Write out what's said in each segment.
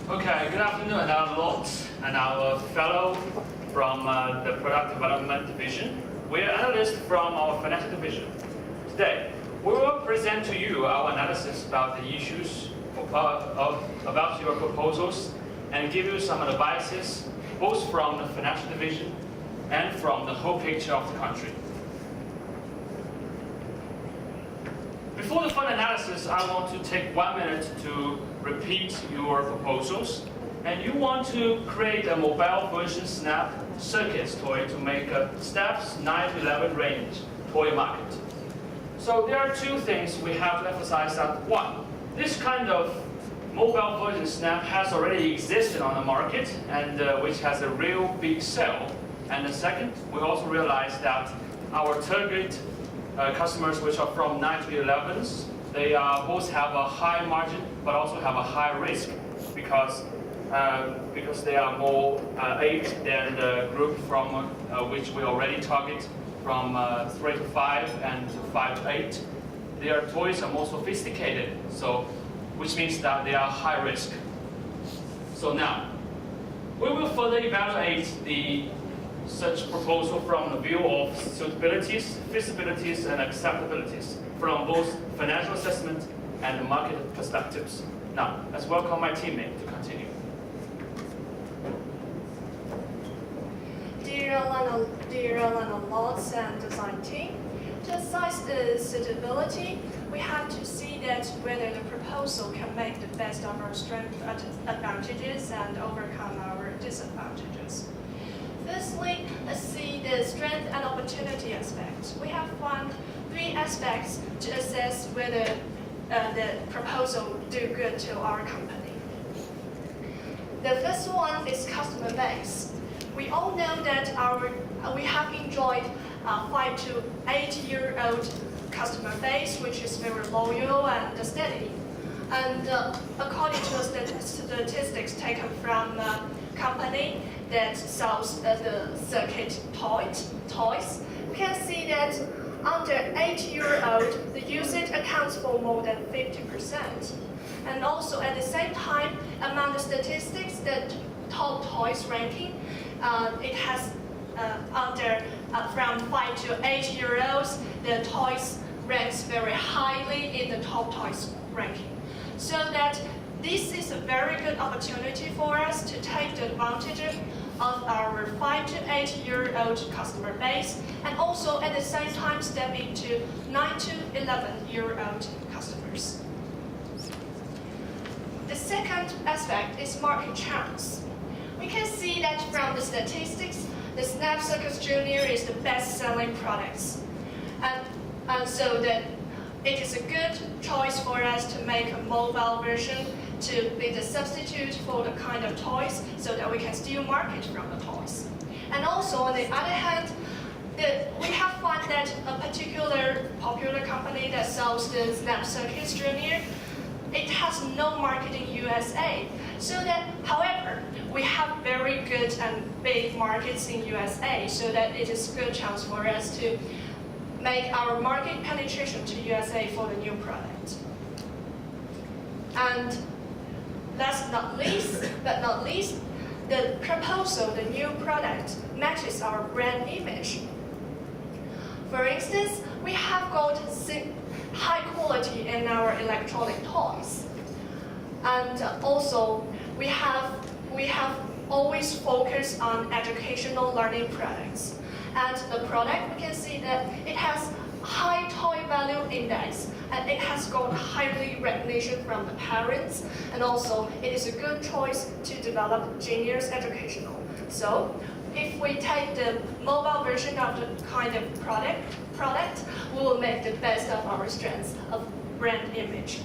Okay, good afternoon, and our Lord and our fellow from the Product Development Division. We're analysts from our Financial Division. Today, we will present to you our analysis about the issues about your proposals and give you some advices both from the Financial Division and from the whole picture of the country. Before the fun analysis, I want to take 1 minute to repeat your proposals. And you want to create a mobile version snap circuits toy to make a steps 9 to 11 range toy market. So there are two things we have to emphasize. That one, this kind of mobile version snap has already existed on the market and which has a real big sale. And the second, we also realize that our target customers which are from 9 to 11s, they both have a high margin but also have a high risk because they are more aged than the group from which we already target from 3 to 5 and 5 to 8. Their toys are more sophisticated, so which means that they are high risk. So now, we will further evaluate such proposal from the view of suitabilities, feasibilities, and acceptabilities from both financial assessment and market perspectives. Now, let's welcome my teammate to continue. Dear landlords and design team, to assess the suitability, we have to see that whether the proposal can make the best of our strength advantages and overcome our disadvantages. Firstly, let's see the strength and opportunity aspect. We have found 3 aspects to assess whether the proposal do good to our company. The first one is customer base. We all know that we have enjoyed 5 to 8-year-old customer base, which is very loyal and steady. And according to statistics taken from a company that sells the circuit toys, we can see that under 8-year-old, the usage accounts for more than 50%. And also at the same time, among the statistics, the top toys ranking, it has from 5 to 8-year-olds, the toys ranks very highly in the top toys ranking. So that this is a very good opportunity for us to take the advantage of our 5 to 8-year-old customer base, and also at the same time step into 9 to 11-year-old customers. The second aspect is market chance. We can see that from the statistics, the Snap Circus Junior is the best-selling product, and so that it is a good choice for us to make a mobile version to be the substitute for the kind of toys so that we can still market from the toys. And also on the other hand, we have found that a particular popular company that sells the Snap Circus Junior, it has no market in USA. So that, however, we have very good and big markets in USA, so that it is a good chance for us to make our market penetration to USA for the new product. And last but not least, the proposal, the new product, matches our brand image. For instance, we have got high quality in our electronic toys. And also, we have always focused on educational learning products. And the product, we can see that it has high toy value index, and it has got highly recognition from the parents, and also it is a good choice to develop juniors educational. So if we take the mobile version of the kind of product, we will make the best of our strengths of brand image.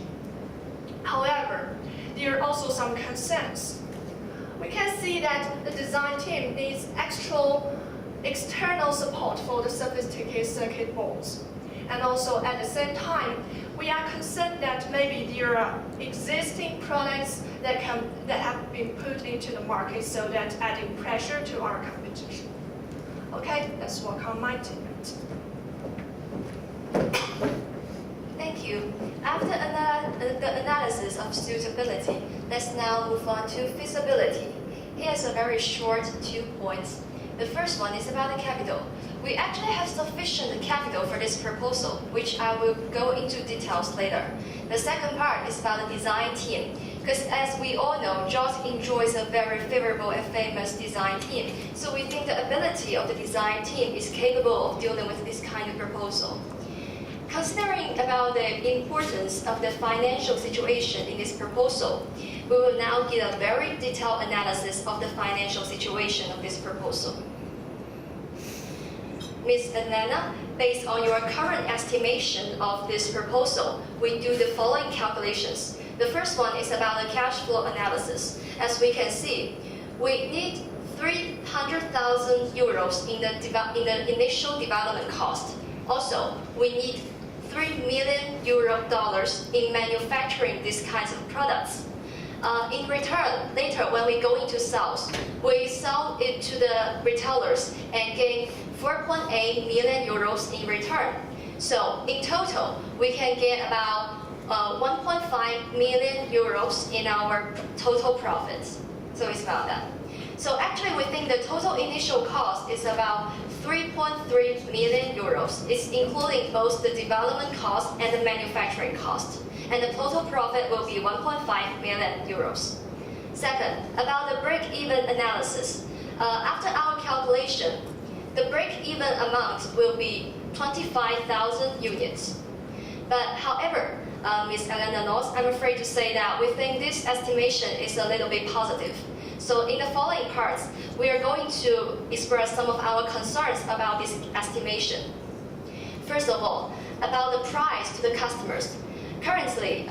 However, there are also some concerns. We can see that the design team needs external support for the sophisticated circuit boards. And also at the same time, we are concerned that maybe there are existing products that have been put into the market, so that adding pressure to our competition. Okay, let's work on my teammate. Thank you. you. After the analysis of suitability, let's now move on to feasibility. Here's a very short 2 points. The first one is about the capital. We actually have sufficient capital for this proposal, which I will go into details later. The second part is about the design team, because as we all know, JOT enjoys a very favorable and famous design team. So we think the ability of the design team is capable of dealing with this kind of proposal. Considering about the importance of the financial situation in this proposal, we will now get a very detailed analysis of the financial situation of this proposal. Ms. Atlanta, based on your current estimation of this proposal, we do the following calculations. The first one is about the cash flow analysis. As we can see, we need 300,000 euros in the initial development cost. Also, we need $3 million in manufacturing these kinds of products. In return, later when we go into sales, we sell it to the retailers and gain 4.8 million euros in return. So in total, we can get about 1.5 million euros in our total profits. So it's about that. So actually, we think the total initial cost is about 3.3 million euros. It's including both the development cost and the manufacturing cost. And the total profit will be 1.5 million euros. Second, about the break-even analysis. After our calculation, the break-even amount will be 25,000 units. But however, Ms. Elena Noss, I'm afraid to say that we think this estimation is a little bit positive. So in the following parts, we are going to express some of our concerns about this estimation. First of all, about the price to the customers. Currently,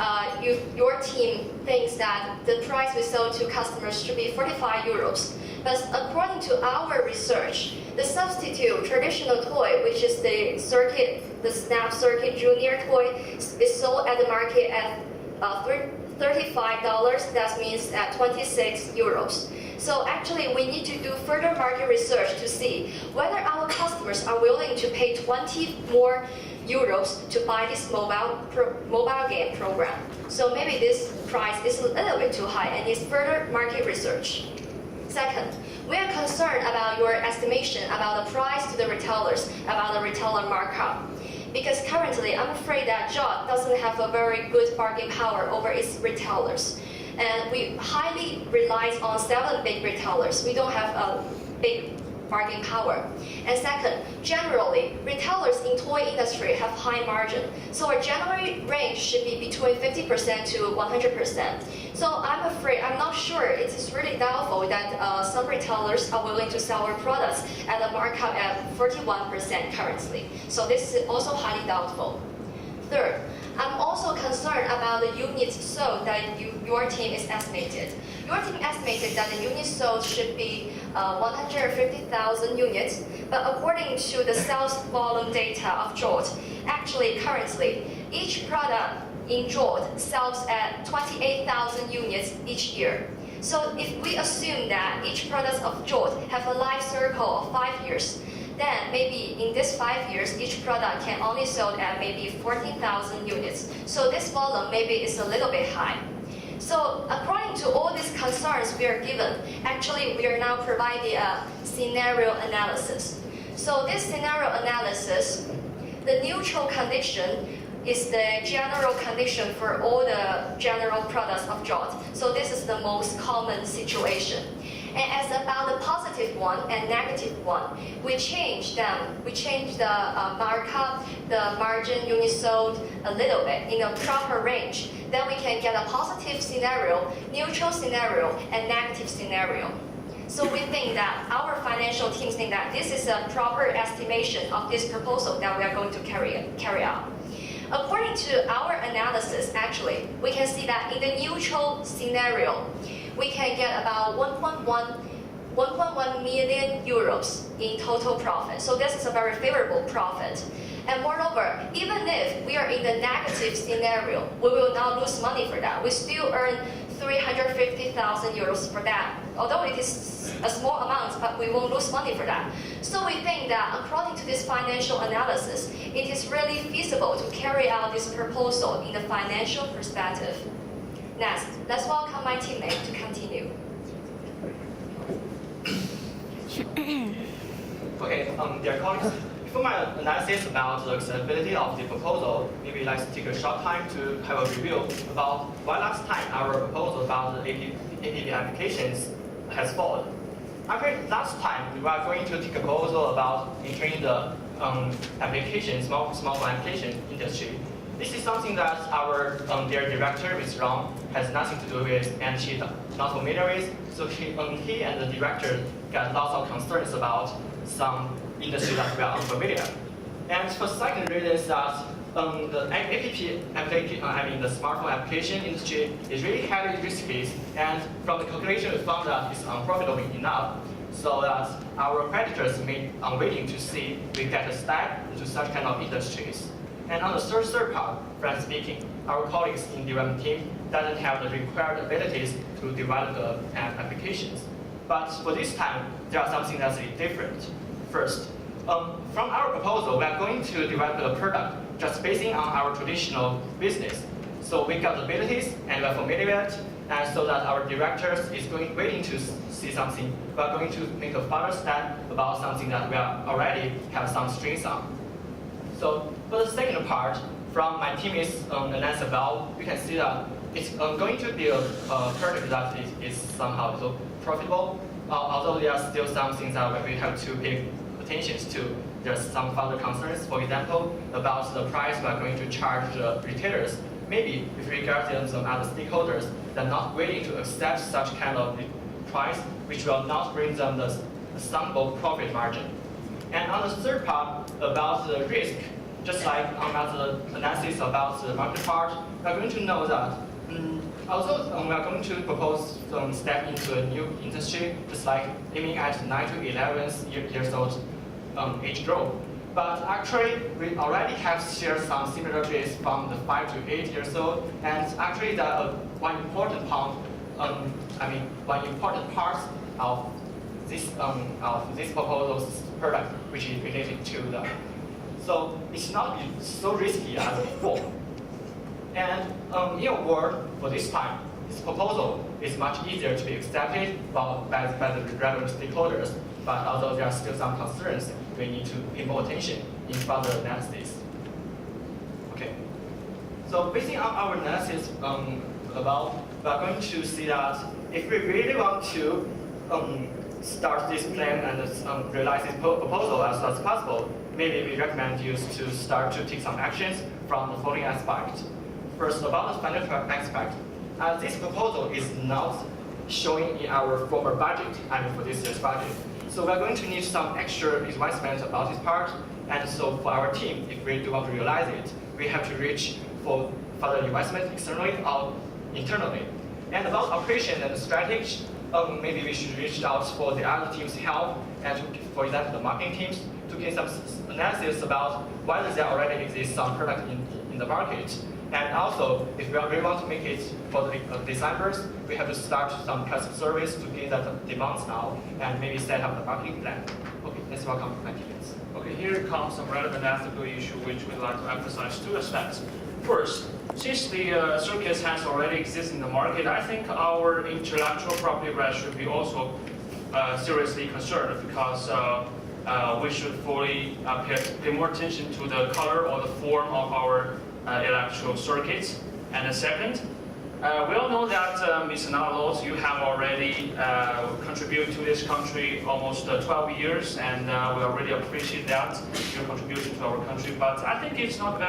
your team thinks that the price we sell to customers should be 45 euros. But according to our research, the substitute traditional toy, which is the Snap Circuit Junior toy, is sold at the market at $35. That means at 26 euros. So actually, we need to do further market research to see whether our customers are willing to pay 20 more euros to buy this mobile game program. So maybe this price is a little bit too high and needs further market research. Second, we are concerned about your estimation about the price to the retailers, about the retailer markup. Because currently, I'm afraid that JOT doesn't have a very good bargain power over its retailers. And we highly rely on 7 big retailers. We don't have a big bargain power. And second, generally, retailers in toy industry have high margin. So our general range should be between 50% to 100%. So I'm not sure, it is really doubtful that some retailers are willing to sell our products at a markup at 41% currently. So this is also highly doubtful. Third, I'm also concerned about the units sold that your team is estimated. Your team estimated that the units sold should be 150,000 units, but according to the sales volume data of JOT, actually currently, each product in JOT sells at 28,000 units each year. So if we assume that each product of JOT have a life cycle of 5 years, then maybe in this 5 years, each product can only sold at maybe 14,000 units. So this volume maybe is a little bit high. So according to all these concerns we are given, actually we are now providing a scenario analysis. So this scenario analysis, the neutral condition is the general condition for all the general products of JOT. So this is the most common situation. And as about the positive one and negative one, we change them. We change the markup, the margin unit sold a little bit in a proper range. Then we can get a positive scenario, neutral scenario, and negative scenario. So we think that our financial teams think that this is a proper estimation of this proposal that we are going to carry out. According to our analysis, actually, we can see that in the neutral scenario, we can get about 1.1 million euros in total profit. So this is a very favorable profit. And moreover, even if we are in the negative scenario, we will not lose money for that. We still earn 350,000 euros for that. Although it is a small amount, but we won't lose money for that. So we think that according to this financial analysis, it is really feasible to carry out this proposal in the financial perspective. Next, let's welcome my teammate to continue. Okay, dear colleagues, before my analysis about the acceptability of the proposal, maybe let's take a short time to have a review about why last time our proposal about the APP applications has failed. Actually, last time we were going to take a proposal about entering the smartphone application industry. This is something that our their director, Ms. Rong, has nothing to do with, and she's not familiar with. So he and the director got lots of concerns about some industry that we are unfamiliar. And for second reason is that the the smartphone application industry is really highly risky, and from the calculation we found that it's unprofitable enough, so that our creditors may unwilling to see we get a step into such kind of industries. And on the third part, frankly speaking, our colleagues in the development team doesn't have the required abilities to develop the applications. But for this time, there are something that's different. First, from our proposal, we are going to develop the product just basing on our traditional business. So we got the abilities and we are familiar with it, and so that our directors is waiting to see something. We are going to make a further step about something that we are already have some strengths on. So for the second part, from my team's analysis about, you can see that it's going to be a product that is somehow so profitable, although there are still some things that we have to pay attention to. There's some further concerns, for example, about the price we are going to charge the retailers. Maybe with regard to some other stakeholders, they're not willing to accept such kind of price, which will not bring them the sustainable profit margin. And on the third part, about the risk, just like on the analysis about the market part, we are going to know that although we are going to propose some step into a new industry, just like aiming at 9 to 11 years old age group. But actually, we already have shared some similarities from the 5 to 8 years old, and actually one important part of this proposal's product, which is related to the. So it's not so risky as before. And in a word, for this time, this proposal is much easier to be accepted by the relevant stakeholders. But although there are still some concerns, we need to pay more attention in further analysis. Okay. So based on our analysis we are going to see that if we really want to start this plan and realize this proposal as soon as possible, maybe we recommend you to start to take some actions from the following aspects. First, about the financial aspect. This proposal is not showing in our former budget, for this year's budget. So we're going to need some extra investment about this part. And so for our team, if we do want to realize it, we have to reach for further investment externally or internally. And about operation and strategy, maybe we should reach out for the other team's help, and for example, the marketing teams, to get some analysis about whether there already exists some product in the market. And also, if we really want to make it for the designers, we have to start some customer service to get that demands now, and maybe set up the marketing plan. Okay, let's welcome my teammates. Okay, here comes some relevant ethical issue which we'd like to emphasize two aspects. First, since the circuits has already existed in the market, I think our intellectual property rights should be also seriously concerned, because we should fully pay more attention to the color or the form of our electrical circuits. And the second, we all know that Ms. Nalos, you have already contributed to this country almost 12 years, and we already appreciate that, your contribution to our country. But I think it's not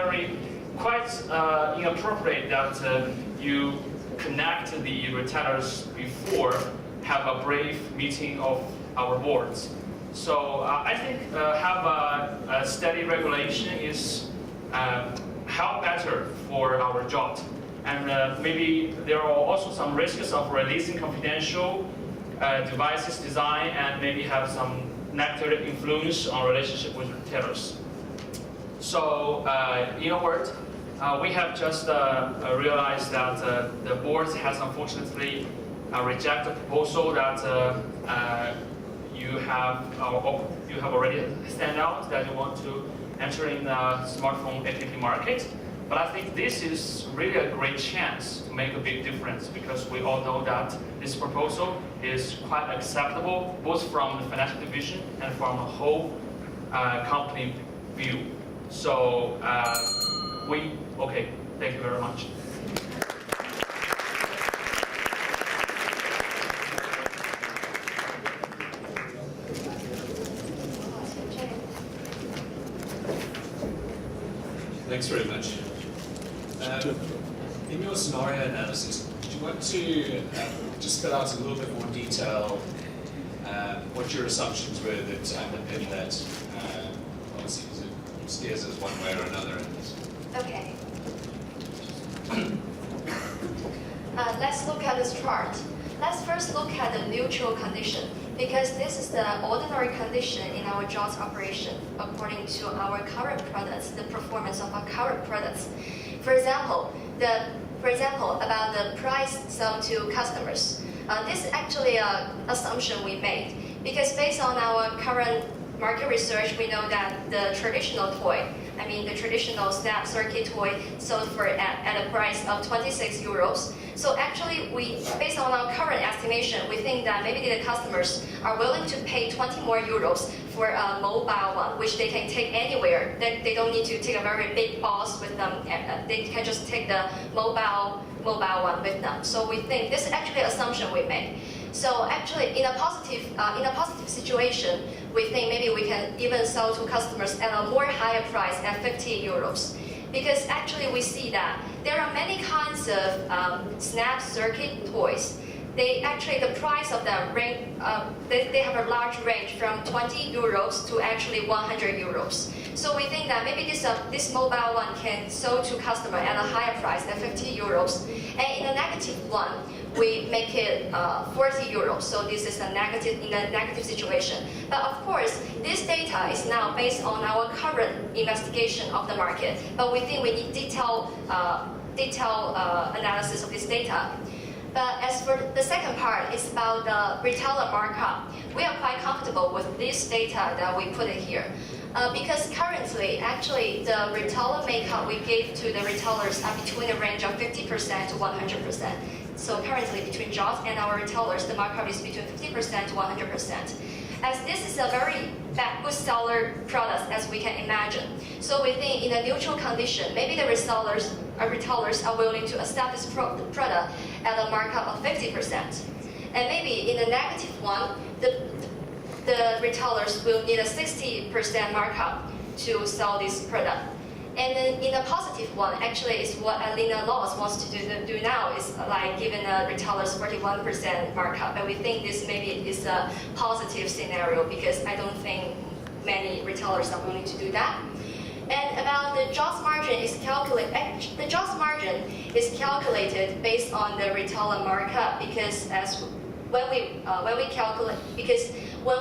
quite inappropriate that you connect the retailers before have a brief meeting of our boards. So I think have a steady regulation is help better for our job. And maybe there are also some risks of releasing confidential devices design, and maybe have some negative influence on relationship with retailers. So in a word, We have just realized that the board has unfortunately rejected the proposal that you have already stand out that you want to enter in the smartphone app market. But I think this is really a great chance to make a big difference, because we all know that this proposal is quite acceptable both from the financial division and from the whole company view. So okay, thank you very much. Thanks very much. In your scenario analysis, do you want to just spell out in a little bit more detail what your assumptions were that underpin that policy? It steers us one way or another in this. Okay. Let's look at this chart. Let's first look at the neutral condition, because this is the ordinary condition in our JOS operation according to our current products, the performance of our current products. For example, about the price sold to customers. This is actually an assumption we made, because based on our current market research, we know that the traditional toy, the traditional snap circuit toy sold for at a price of 26 euros. So actually, based on our current estimation, we think that maybe the customers are willing to pay 20 more euros for a mobile one, which they can take anywhere. They don't need to take a very big box with them. They can just take the mobile one with them. So we think this is actually an assumption we made. So actually, in a positive situation, we think maybe we can even sell to customers at a more higher price at 50 euros. Because actually we see that there are many kinds of snap circuit toys. The price of them they have a large range from 20 euros to actually 100 euros. So we think that maybe this mobile one can sell to customer at a higher price at 50 euros. And in the negative one, we make it 40 euros. So this is in a negative situation. But of course, this data is now based on our current investigation of the market. But we think we need detailed analysis of this data. But as for the second part, it's about the retailer markup. We are quite comfortable with this data that we put in here. Because currently, actually, the retailer makeup we gave to the retailers are between a range of 50% to 100%. So currently, between JOS and our retailers, the markup is between 50% to 100%. As this is a very good seller product, as we can imagine. So we think in a neutral condition, maybe the retailers are willing to accept this product at a markup of 50%. And maybe in the negative one, the retailers will need a 60% markup to sell this product. And then in the positive one, actually, is what Alina Laws wants to do now, is like giving the retailers 41% markup. But we think this maybe is a positive scenario, because I don't think many retailers are willing to do that. And about the JOS margin is calculated. The JOS margin is calculated based on the retailer markup, because when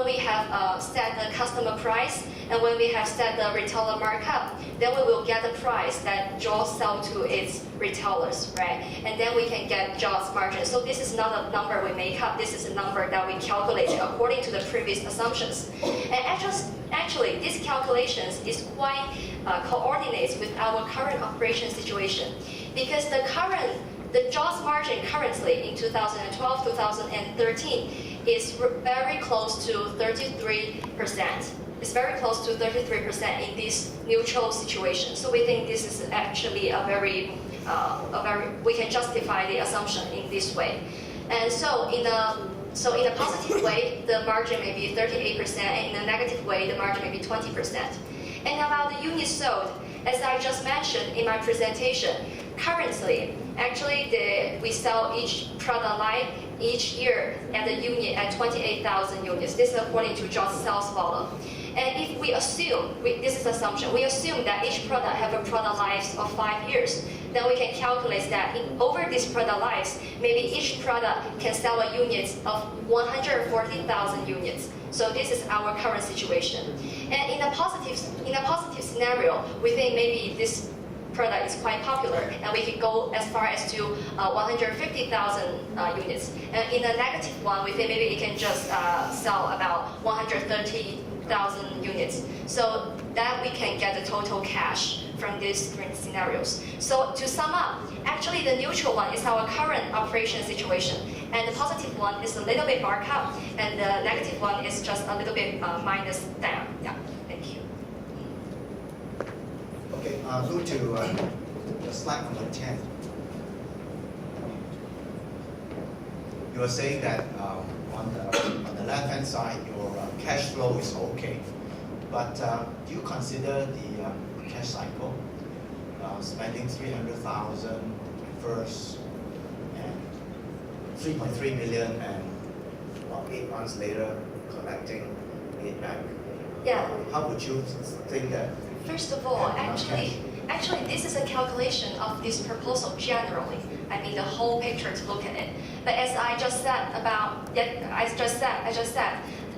we have set the customer price and when we have set the retailer markup, then we will get the price that JOS sell to its retailers, right? And then we can get JOS margin. So this is not a number we make up. This is a number that we calculated according to the previous assumptions. And actually, these calculations is quite coordinates with our current operation situation, because the JOS margin currently in 2012, 2013 is very close to 33%. It's very close to 33% in this neutral situation. So we think this is actually we can justify the assumption in this way. And so in a positive way, the margin may be 38%, and in a negative way, the margin may be 20%. And about the units sold, as I just mentioned in my presentation, currently, actually, we sell each product line each year at the unit at 28,000 units. This is according to JOS sales volume. And if we assume, this is assumption, we assume that each product have a product life of 5 years, then we can calculate that over these product lives, maybe each product can sell a unit of 140,000 units. So this is our current situation. And in a positive scenario, we think maybe this product is quite popular, and we can go as far as to 150,000 units. And in the negative one, we think maybe it can just sell about 130,000 units. So that we can get the total cash from these three scenarios. So to sum up, actually the neutral one is our current operation situation, and the positive one is a little bit markup, and the negative one is just a little bit minus down. Yeah, thank you. Okay, go to the slide number 10. You are saying that on the left-hand side, your cash flow is okay, but do you consider the cash cycle? Spending 300,000 at first, and 3.3 million, and 8 months later collecting it back. Yeah. How would you think that? First of all, actually, this is a calculation of this proposal generally. I mean, the whole picture to look at it. But as I just said,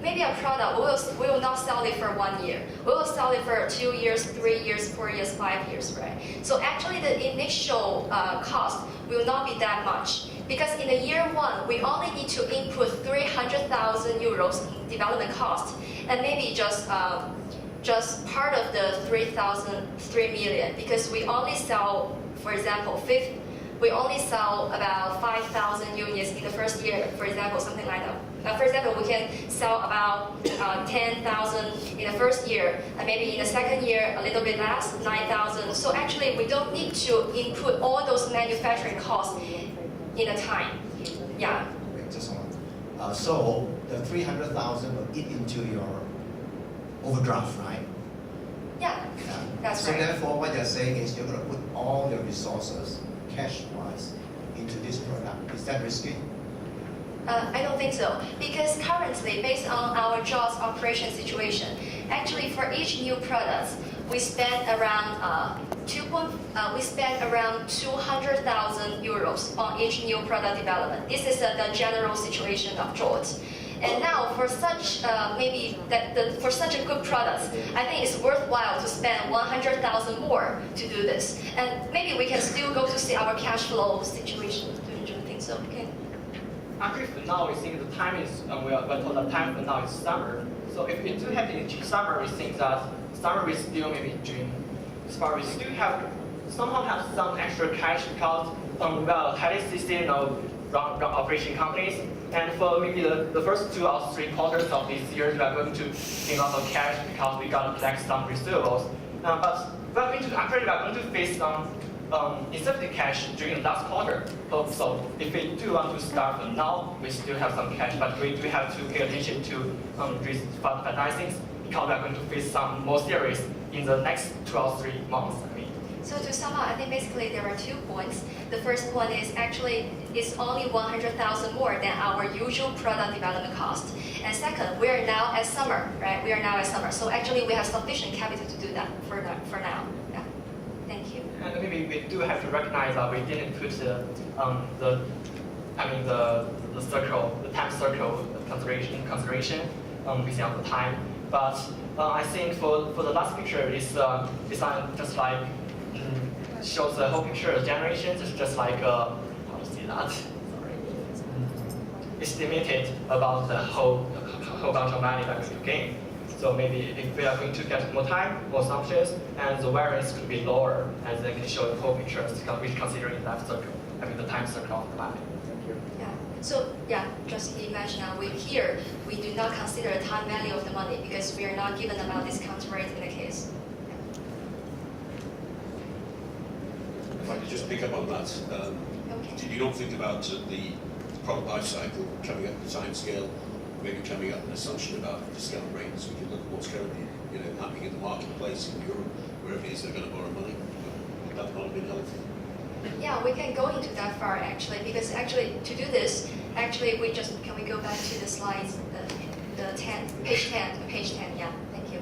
maybe a product we will not sell it for 1 year. We will sell it for 2 years, 3 years, 4 years, 5 years, right? So actually, the initial cost will not be that much, because in the year 1, we only need to input 300,000 euros in development cost, and maybe just part of the 3 million, because we only sell, for example, we only sell about 5,000 units in the first year, for example, something like that. For example, we can sell about 10,000 in the first year, and maybe in the second year a little bit less, 9,000. So actually, we don't need to input all those manufacturing costs in a time. Yeah. Wait, just one. So the 300,000 will eat into your overdraft, right? Yeah, that's So right. therefore, what you're saying is you're going to put all your resources, cash-wise, into this product. Is that risky? I don't think so, because currently, based on our JAWS operation situation, actually for each new product, we spend around 200,000 euros on each new product development. This is the general situation of JAWS. And now, for such for such a good product, I think it's worthwhile to spend 100,000 more to do this. And maybe we can still go to see our cash flow situation. Don't you think so? Okay. Actually, for now, we think the time is, we're told the time for now is summer. So if we do have the summer, we think that summer we still maybe June. Summer we still somehow have some extra cash because we are highly seasonal run operation companies. And for maybe the first 2 or 3 quarters of this year, we are going to gain a lot of cash because we got to collect some receivables. But we are going to face some insufficient cash during the last quarter. So if we do want to start now, we still have some cash, but we do have to pay attention to these financings because we are going to face some more serious in the next 2 or 3 months. So to sum up, I think basically there are 2 points. The first one is actually it's only 100,000 more than our usual product development cost. And second, we are now at summer, right? We are now at summer, so actually we have sufficient capital to do that for now. Yeah. Thank you. And maybe we do have to recognize that we didn't put the time circle consideration within the time. But I think for the last picture, it's just like shows the whole picture of generations. It's just like how to see that? Sorry. It's limited about the whole bunch of money that we could gain. So maybe if we are going to get more time, more assumptions, and the variance could be lower, and they can show the whole picture which considering that circle, the time circle of the value. Thank you. Yeah. So yeah, just imagine we do not consider the time value of the money because we are not given about discount rate in the case. If I could just pick up on that, Okay. did you not think about the product life cycle coming up, the time scale, maybe coming up an assumption about discount rates? We can look at what's currently happening in the marketplace in Europe, wherever it is they're going to borrow money. Would that not have been helpful? Yeah, we can go into that far actually, because actually to do this, actually can we go back to the slides, page 10, yeah, thank you.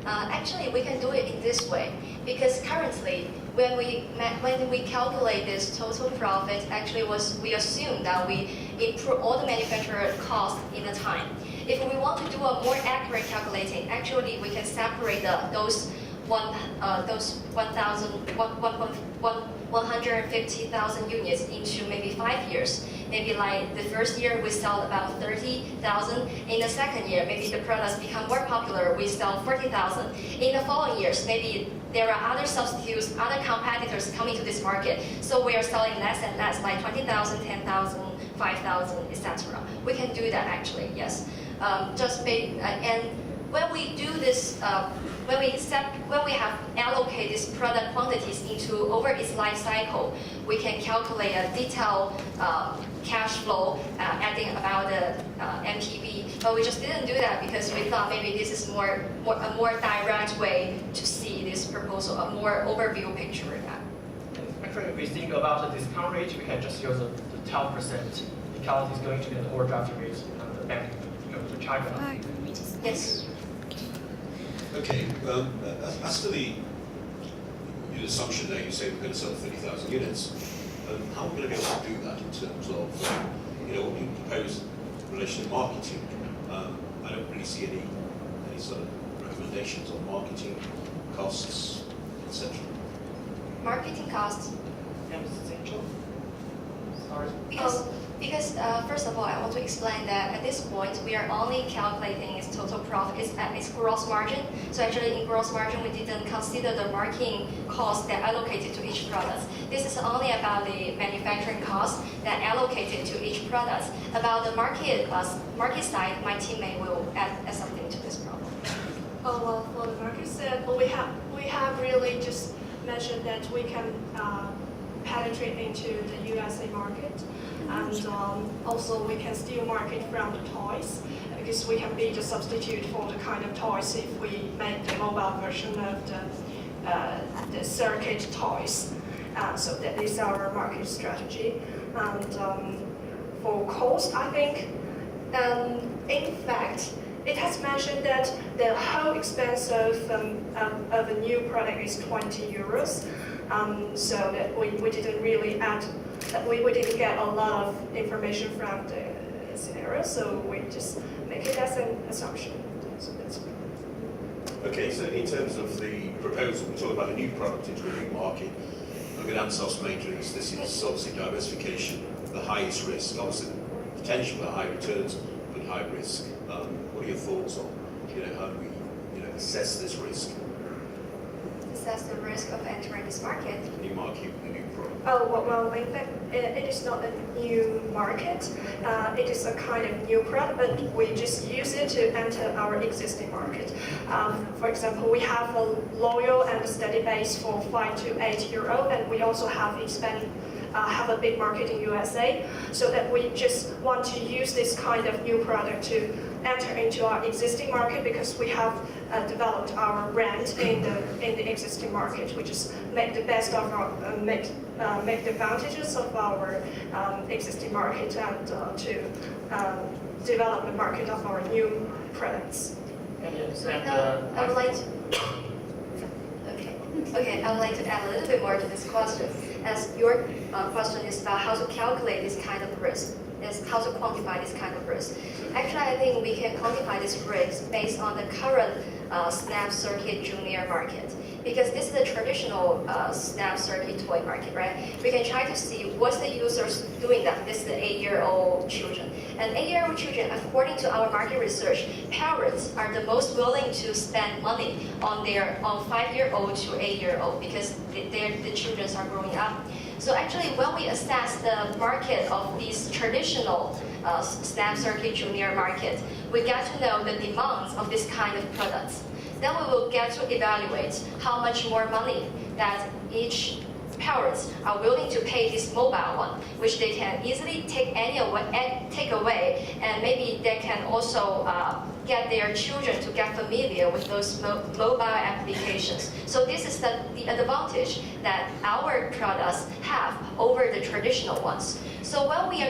Actually, we can do it in this way, because currently, when we calculate this total profit, actually we assume that we improve all the manufacturer costs in the time. If we want to do a more accurate calculating, actually we can separate those those 150,000 units into maybe 5 years. Maybe like the first year we sell about 30,000. In the second year, maybe the products become more popular, we sell 40,000. In the following years, maybe there are other substitutes, other competitors coming to this market. So we are selling less and less, like 20,000, 10,000, 5,000, etc. We can do that actually, yes. And when we do this, when we have allocated these product quantities into over its life cycle, we can calculate a detailed cash flow adding about the MPV. But we just didn't do that because we thought maybe this is a more direct way to see this proposal, a more overview picture of that. Actually, if we think about the discount rate, we can just use the 12% because it's going to be an overdraft rate and the bank to charge us. Yes. Okay, as to the assumption that you say we're going to sell 30,000 units, how are we going to be able to do that in terms of, what you propose in relation to marketing? I don't really see any sort of recommendations on marketing costs, etc. Marketing costs. Sorry. Because first of all, I want to explain that at this point, we are only calculating its total profit, its gross margin. So actually in gross margin, we didn't consider the marketing cost that allocated to each product. This is only about the manufacturing cost that allocated to each product. About the market side, my teammate will add something to this problem. Well, for the market side, we have really just mentioned that we can penetrate into the USA market. And also we can still market from the toys because we can be the substitute for the kind of toys if we make the mobile version of the circuit toys. So that is our market strategy. And for cost, I think, in fact, it has mentioned that the whole expense of a new product is 20 euros. So that we didn't really add. We didn't get a lot of information from the scenario, so we just make it as an assumption. So that's Okay, so in terms of the proposal, we talk about a new product into a new market. Look at Ansos Matrix. This is obviously diversification, the highest risk, obviously the potential for high returns, but high risk. What are your thoughts on, how do we, assess this risk? Assess the risk of entering this market. New market, a new product. Oh, well, in fact, it is not a new market. It is a kind of new product, but we just use it to enter our existing market. For example, we have a loyal and steady base for 5 to 8 euro, and we also have a big market in USA, so that we just want to use this kind of new product to enter into our existing market because we have developed our brand in the existing market. We just make the best of our make the advantages of our existing market and to develop the market of our new products. Yes, I would like to. Okay, I would like to add a little bit more to this question, as your question is about how to calculate this kind of risk, is how to quantify this kind of risk. Actually, I think we can quantify this risk based on the current snap circuit junior market, because this is the traditional snap circuit toy market, right? We can try to see what's the users doing that. This is the 8-year-old children. And 8-year-old children, according to our market research, parents are the most willing to spend money on 5-year-old to 8-year-old because the children are growing up. So actually, when we assess the market of these traditional snap circuit junior market, we get to know the demands of this kind of products. Then we will get to evaluate how much more money that each parents are willing to pay this mobile one, which they can easily take away, and maybe they can also get their children to get familiar with those mobile applications. So this is the advantage that our products have over the traditional ones. So when we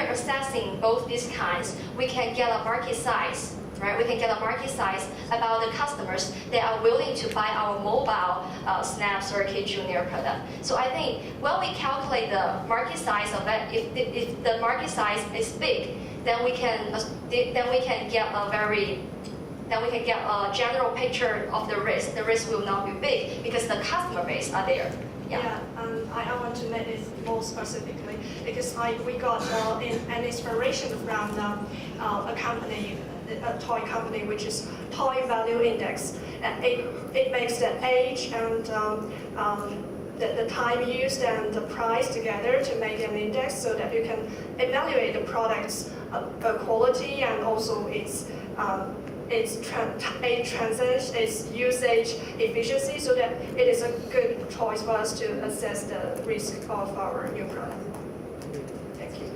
are assessing both these kinds, we can get a market size. Right? We can get a market size about the customers that are willing to buy our mobile snap circuit junior product. So I think when we calculate the market size of it, if the market size is big, then we can get a very then we can get a general picture of the risk. The risk will not be big because the customer base are there. Yeah, I want to make it more specifically because we got an inspiration from a company, a toy company, which is Toy Value Index, and it makes the age and the time used and the price together to make an index so that you can evaluate the product's quality and also its transaction, its usage efficiency, so that it is a good choice for us to assess the risk of our new product. Thank you.